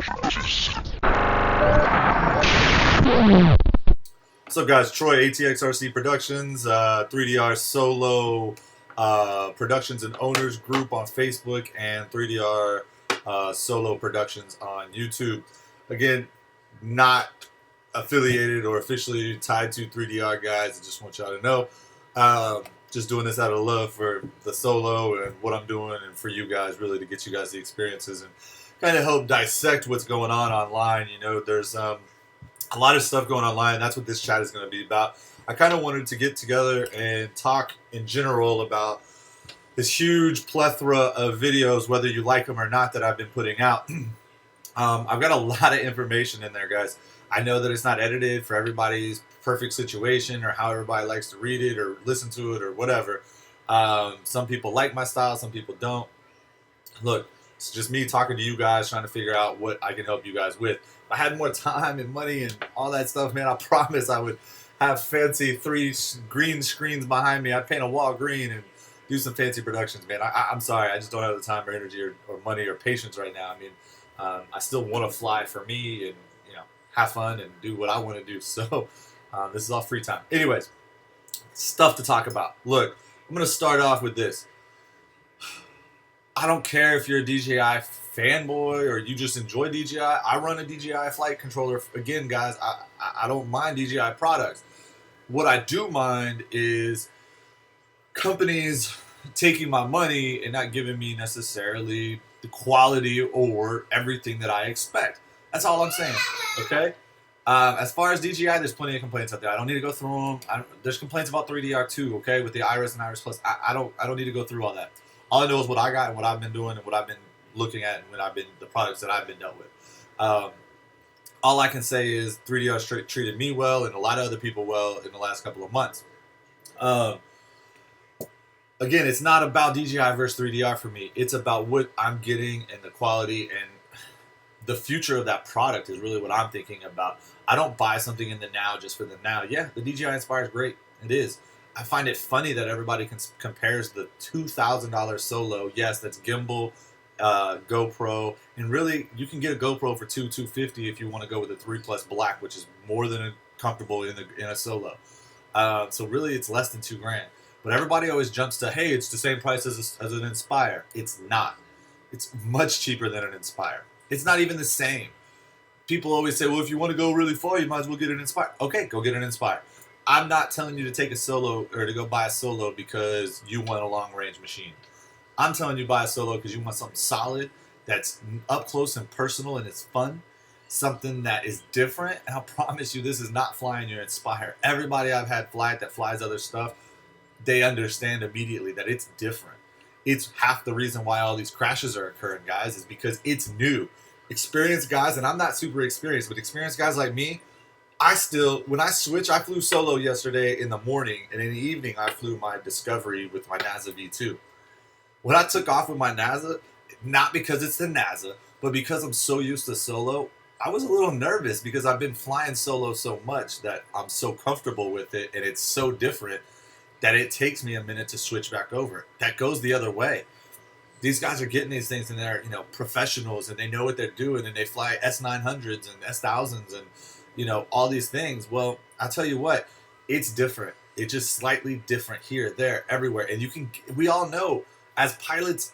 What's up, guys? Troy, ATXRC Productions, 3DR Solo Productions and Owners Group on Facebook, and 3DR Solo Productions on YouTube. Again, not affiliated or officially tied to 3DR, guys. I just want y'all to know. Just doing this out of love for the solo and what I'm doing, and for you guys, really, to get you guys the experiences and kind of help dissect what's going on online. You know, there's a lot of stuff going online. That's what this chat is going to be about. I kind of wanted to get together and talk in general about this huge plethora of videos, whether you like them or not, that I've been putting out. I've got a lot of information in there, guys. I know that it's not edited for everybody's perfect situation or how everybody likes to read it or listen to it or whatever. Some people like my style, some people don't. Look, it's just me talking to you guys, trying to figure out what I can help you guys with. If I had more time and money and all that stuff, man, I promise I would have fancy 3 green screens behind me. I'd paint a wall green and do some fancy productions, man. I'm sorry, I just don't have the time or energy or money or patience right now. I mean, I still want to fly for me and, you know, have fun and do what I want to do. So this is all free time. Anyways, stuff to talk about. Look, I'm going to start off with this. I don't care if you're a DJI fanboy or you just enjoy DJI. I run a DJI flight controller. Again, guys, I don't mind DJI products. What I do mind is companies taking my money and not giving me necessarily the quality or everything that I expect. That's all I'm saying, okay? As far as DJI, there's plenty of complaints out there. I don't need to go through them. There's complaints about 3DR too, okay, with the Iris and Iris Plus. I don't need to go through all that. All I know is what I got and what I've been doing and what I've been looking at and the products that I've been dealt with. All I can say is 3DR treated me well and a lot of other people well in the last couple of months. Again, it's not about DJI versus 3DR for me. It's about what I'm getting and the quality, and the future of that product is really what I'm thinking about. I don't buy something in the now just for the now. Yeah, the DJI Inspire is great. It is. I find it funny that everybody compares the $2,000 Solo. Yes, that's gimbal, GoPro, and really you can get a GoPro for $250 if you want to go with a 3 Plus Black, which is more than comfortable in a Solo. So really, it's less than $2,000. But everybody always jumps to, hey, it's the same price as an Inspire. It's not. It's much cheaper than an Inspire. It's not even the same. People always say, well, if you want to go really far, you might as well get an Inspire. Okay, go get an Inspire. I'm not telling you to take a Solo or to go buy a Solo because you want a long-range machine. I'm telling you to buy a Solo because you want something solid, that's up close and personal and it's fun, something that is different. And I promise you, this is not flying your Inspire. Everybody I've had fly it that flies other stuff, they understand immediately that it's different. It's half the reason why all these crashes are occurring, guys, is because it's new. Experienced guys, and I'm not super experienced, but experienced guys like me, when I switch, I flew solo yesterday in the morning, and in the evening I flew my Discovery with my NASA V2. When I took off with my NASA, not because it's the NASA, but because I'm so used to solo, I was a little nervous because I've been flying solo so much that I'm so comfortable with it, and it's so different that it takes me a minute to switch back over. That goes the other way. These guys are getting these things, and they're, you know, professionals, and they know what they're doing, and they fly S900s and S1000s and, you know, all these things. Well, I'll tell you what, it's different. It's just slightly different here, there, everywhere. And we all know, as pilots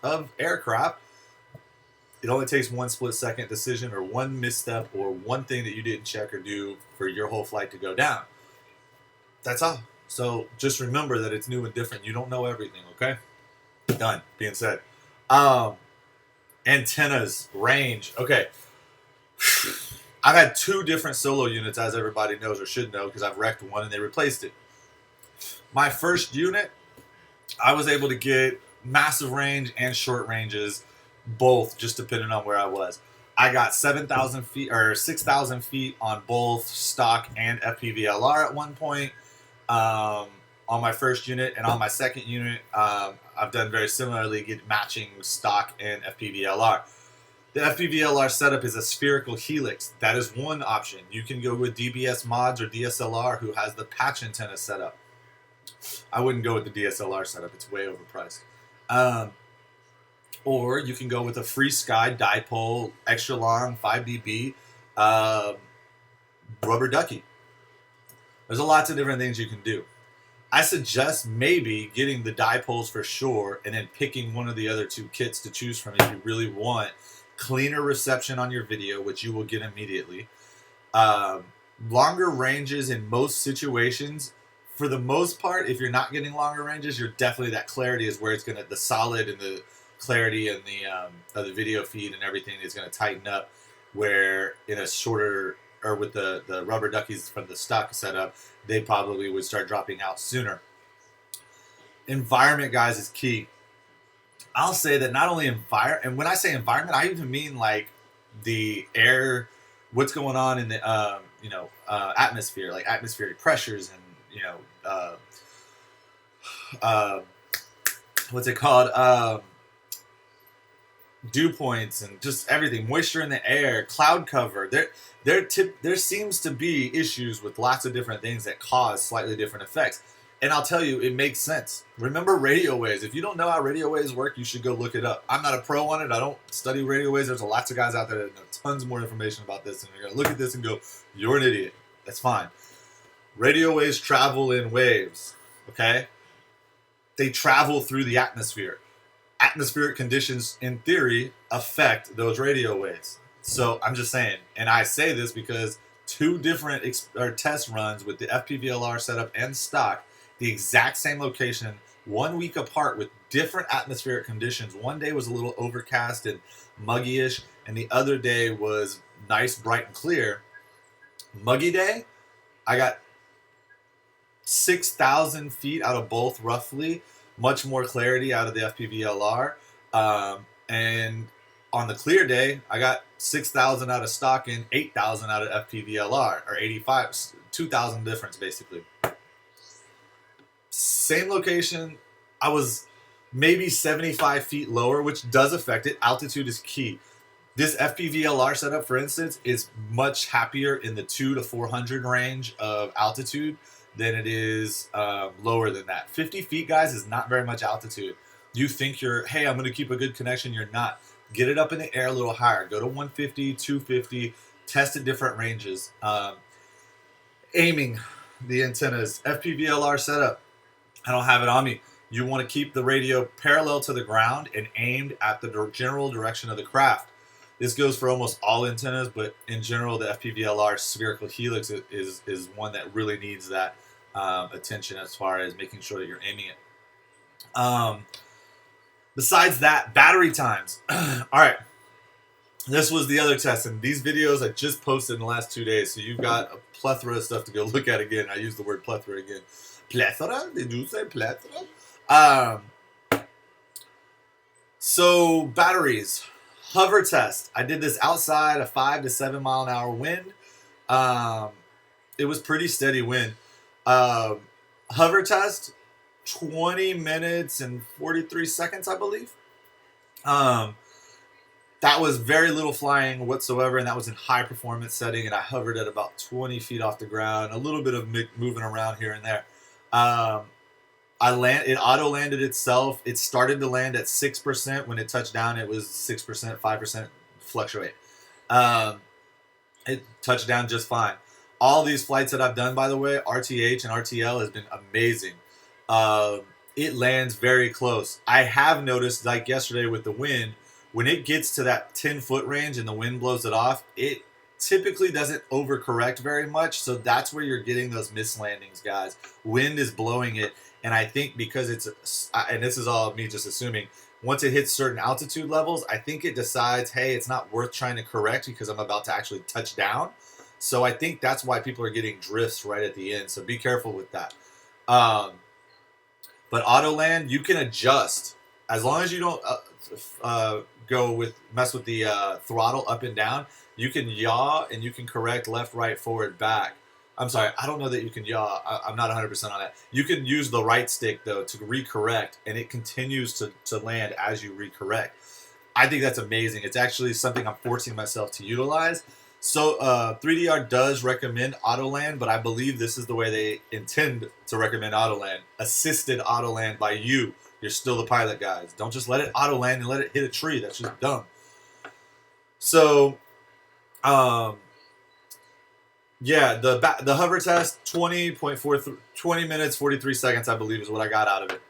of aircraft, it only takes one split-second decision or one misstep or one thing that you didn't check or do for your whole flight to go down. That's all. So just remember that it's new and different. You don't know everything, okay? Done. Being said. Antennas, range. Okay. I've had 2 different solo units, as everybody knows or should know, because I've wrecked one and they replaced it. My first unit, I was able to get massive range and short ranges, both, just depending on where I was. I got 7,000 feet or 6,000 feet on both stock and FPV-LR at one point. On my first unit, and on my second unit, I've done very similarly, get matching stock and FPV-LR. The FPV-LR setup is a spherical helix. That is one option. You can go with DBS Mods or DSLR, who has the patch antenna setup. I wouldn't go with the DSLR setup. It's way overpriced. or you can go with a Free Sky dipole, extra long, 5 dB uh, rubber ducky. There's a lots of different things you can do. I suggest maybe getting the dipoles for sure, and then picking one of the other two kits to choose from if you really want cleaner reception on your video, which you will get immediately. Um, Longer ranges in most situations. For the most part, if you're not getting longer ranges, you're definitely, that clarity is where it's gonna, the solid and the clarity and the of the video feed and everything is gonna tighten up. Where in a shorter, or with the rubber duckies from the stock setup, they probably would start dropping out sooner. Environment, guys, is key. I'll say that not only and when I say environment, I even mean like the air, what's going on in the atmosphere, like atmospheric pressures, and uh, what's it called, dew points, and just everything, moisture in the air, cloud cover. There seems to be issues with lots of different things that cause slightly different effects. And I'll tell you, it makes sense. Remember radio waves. If you don't know how radio waves work, you should go look it up. I'm not a pro on it. I don't study radio waves. There's lots of guys out there that know tons more information about this, and you're going to look at this and go, you're an idiot. That's fine. Radio waves travel in waves, okay? They travel through the atmosphere. Atmospheric conditions, in theory, affect those radio waves. So I'm just saying, and I say this because 2 different test runs with the FPVLR setup and stock, the exact same location, 1 week apart with different atmospheric conditions. One day was a little overcast and muggy-ish, and the other day was nice, bright, and clear. Muggy day, I got 6,000 feet out of both, roughly. Much more clarity out of the FPVLR. And on the clear day, I got 6,000 out of stock and 8,000 out of FPVLR, or 85, 2,000 difference basically. Same location, I was maybe 75 feet lower, which does affect it. Altitude is key. This FPVLR setup, for instance, is much happier in the 200 to 400 range of altitude than it is lower than that. 50 feet, guys, is not very much altitude. You think you're, hey, I'm going to keep a good connection. You're not. Get it up in the air a little higher. Go to 150, 250, test at different ranges. Aiming the antennas, FPVLR setup. I don't have it on me. You want to keep the radio parallel to the ground and aimed at the general direction of the craft. This goes for almost all antennas, but in general, the FPVLR spherical helix is one that really needs that attention as far as making sure that you're aiming it. Besides that, battery times. All right. This was the other test, and these videos I just posted in the last 2 days, so you've got a plethora of stuff to go look at again. I use the word plethora again. Plethora? Did you say plethora? So, batteries. Hover test. I did this outside, a 5 to 7 mile an hour wind. It was pretty steady wind. Hover test, 20 minutes and 43 seconds, I believe. That was very little flying whatsoever, and that was in high performance setting, and I hovered at about 20 feet off the ground, a little bit of moving around here and there. It auto landed itself. It started to land at 6%. When it touched down, it was 6%, 5% fluctuate. It touched down just fine. All these flights that I've done, by the way, RTH and RTL, has been amazing. It lands very close. I have noticed, like yesterday with the wind, when it gets to that 10-foot range and the wind blows it off, it typically doesn't overcorrect very much. So that's where you're getting those mislandings, guys. Wind is blowing it. And I think because it's, and this is all me just assuming, once it hits certain altitude levels, I think it decides, hey, it's not worth trying to correct because I'm about to actually touch down. So I think that's why people are getting drifts right at the end. So be careful with that. But auto land, you can adjust as long as you don't mess with the throttle up and down. You can yaw and you can correct left, right, forward, back. I'm sorry, I don't know that you can yaw. I'm not 100% on that. You can use the right stick, though, to recorrect, and it continues to land as you recorrect. I think that's amazing. It's actually something I'm forcing myself to utilize. So 3DR does recommend auto land, but I believe this is the way they intend to recommend auto land. Assisted auto land by you, You're still the pilot, guys. Don't just let it auto land and let it hit a tree. That's just dumb. So, yeah, the hover test, 20 minutes, 43 seconds, I believe, is what I got out of it.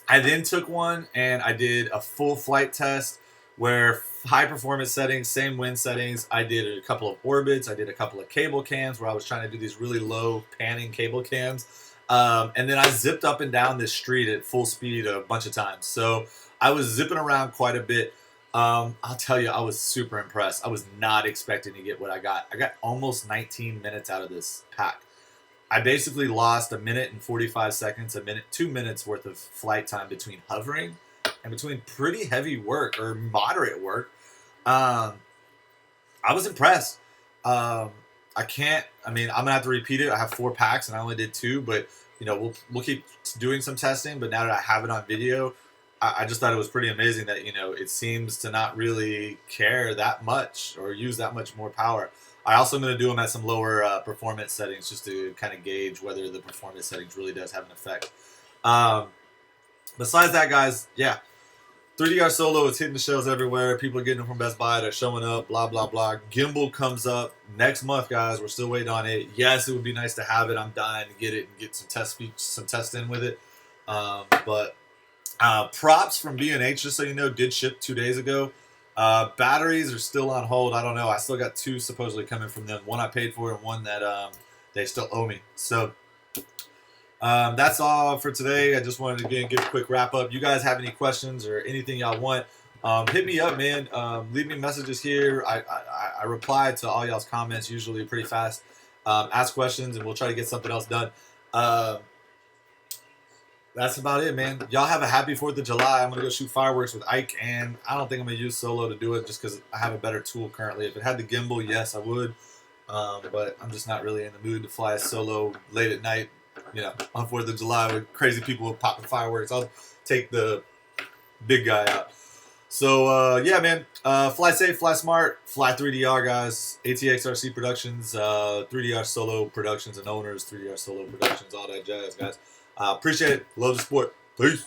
I then took one and I did a full flight test where high performance settings, same wind settings. I did a couple of orbits. I did a couple of cable cams where I was trying to do these really low panning cable cams. And then I zipped up and down this street at full speed a bunch of times. So I was zipping around quite a bit. I'll tell you, I was super impressed. I was not expecting to get what I got. I got almost 19 minutes out of this pack. I basically lost 1 minute and 45 seconds, 2 minutes worth of flight time between hovering and between pretty heavy work or moderate work. I was impressed. I'm gonna have to repeat it. I have 4 packs and I only did 2, but we'll keep doing some testing. But now that I have it on video, I just thought it was pretty amazing that it seems to not really care that much or use that much more power. I also am going to do them at some lower performance settings just to kind of gauge whether the performance settings really does have an effect. Besides that, guys, yeah, 3DR Solo is hitting the shelves everywhere. People are getting them from Best Buy. They're showing up, blah, blah, blah. Gimbal comes up next month, guys. We're still waiting on it. Yes, it would be nice to have it. I'm dying to get it and get some test in with it. But props from B&H, just so you know, did ship 2 days ago. Batteries are still on hold. I don't know. I still got 2 supposedly coming from them. One I paid for and one that they still owe me. So that's all for today. I just wanted to again give a quick wrap up. You guys have any questions or anything y'all want, hit me up, man. Leave me messages here. I reply to all y'all's comments usually pretty fast. Ask questions and we'll try to get something else done. That's about it, man. Y'all have a happy 4th of July. I'm going to go shoot fireworks with Ike, and I don't think I'm going to use Solo to do it just because I have a better tool currently. If it had the gimbal, yes, I would. But I'm just not really in the mood to fly a Solo late at night, on 4th of July with crazy people popping fireworks. I'll take the big guy out. So, yeah, man. Fly safe, fly smart, fly 3DR, guys. ATXRC Productions, 3DR Solo Productions and owners, 3DR Solo Productions, all that jazz, guys. Appreciate it. Love the sport. Peace.